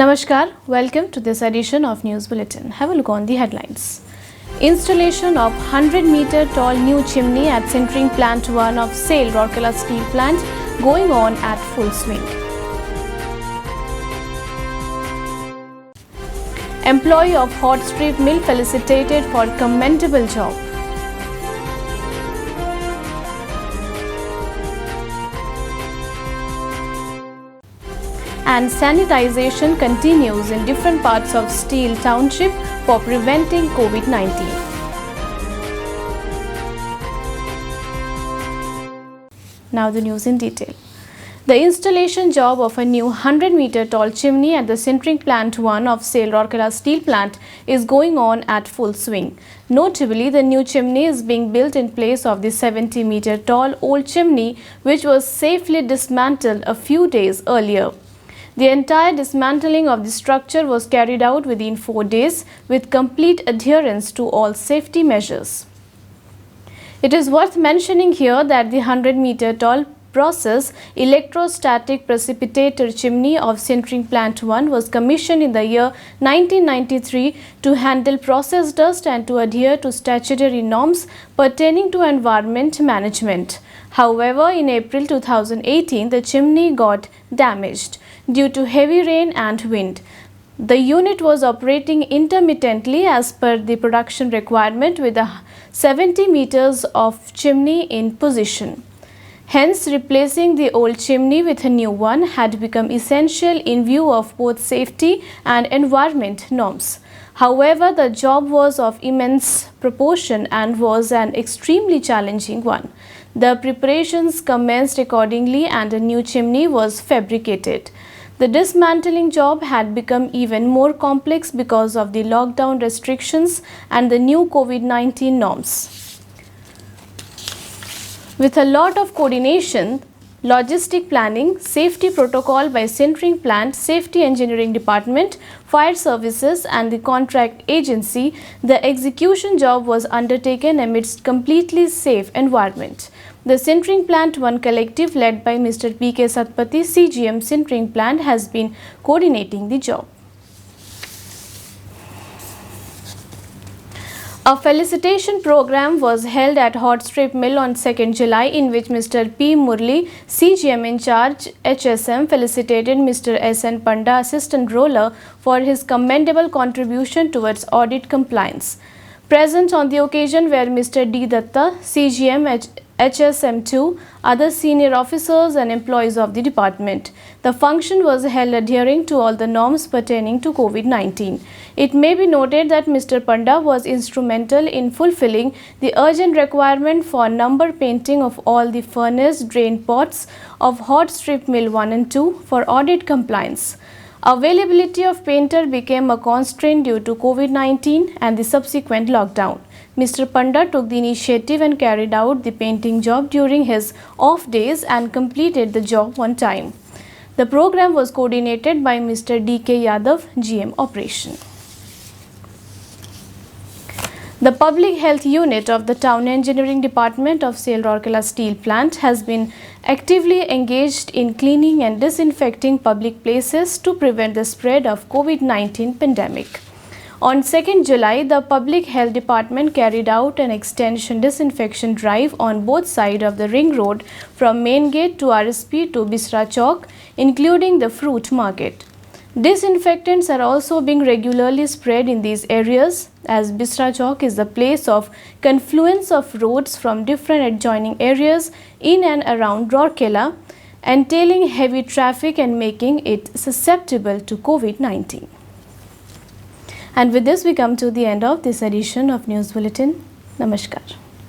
Namaskar, welcome to this edition of News Bulletin. Have a look on the headlines. Installation of 100-meter tall new chimney at Sintering Plant 1 of SAIL Rourkela Steel Plant going on at full swing. Employee of Hot Strip Mill felicitated for commendable job. And sanitization continues in different parts of Steel Township for preventing COVID-19. Now the news in detail. The installation job of a new 100-meter tall chimney at the Sintering Plant 1 of SAIL Rourkela Steel Plant is going on at full swing. Notably, the new chimney is being built in place of the 70-meter tall old chimney which was safely dismantled a few days earlier. The entire dismantling of the structure was carried out within 4 days with complete adherence to all safety measures. It is worth mentioning here that the 100-meter tall process electrostatic precipitator chimney of Sintering Plant 1 was commissioned in the year 1993 to handle process dust and to adhere to statutory norms pertaining to environment management. However, in April 2018, the chimney got damaged due to heavy rain and wind. The unit was operating intermittently as per the production requirement with 70 meters of chimney in position. Hence, replacing the old chimney with a new one had become essential in view of both safety and environment norms. However, the job was of immense proportion and was an extremely challenging one. The preparations commenced accordingly and a new chimney was fabricated. The dismantling job had become even more complex because of the lockdown restrictions and the new COVID-19 norms. With a lot of coordination, logistic planning, safety protocol by Sintering Plant, Safety Engineering Department, Fire Services and the contract agency, the execution job was undertaken amidst completely safe environment. The Sintering Plant 1 collective led by Mr. P.K. Satpathy, CGM Sintering Plant has been coordinating the job. A felicitation program was held at Hot Strip Mill on 2nd July in which Mr. P. Murli, CGM in charge HSM, felicitated Mr. S.N. Panda, Assistant Roller, for his commendable contribution towards audit compliance. Present on the occasion were Mr. D. Datta, CGM HSM2, other senior officers and employees of the department. The function was held adhering to all the norms pertaining to COVID-19. It may be noted that Mr. Panda was instrumental in fulfilling the urgent requirement for number painting of all the furnace drain pots of Hot Strip Mill 1 and 2 for audit compliance. Availability of painter became a constraint due to COVID-19 and the subsequent lockdown. Mr. Panda took the initiative and carried out the painting job during his off days and completed the job on time. The program was coordinated by Mr. D.K. Yadav, GM Operation. The Public Health Unit of the Town Engineering Department of SAIL Rourkela Steel Plant has been actively engaged in cleaning and disinfecting public places to prevent the spread of COVID-19 pandemic. On 2nd July, the Public Health Department carried out an extension disinfection drive on both sides of the ring road from Main Gate to RSP to Bisra Chowk, including the fruit market. Disinfectants are also being regularly spread in these areas as Bisra Chowk is the place of confluence of roads from different adjoining areas in and around Rourkela, entailing heavy traffic and making it susceptible to COVID-19. And with this, we come to the end of this edition of News Bulletin. Namaskar.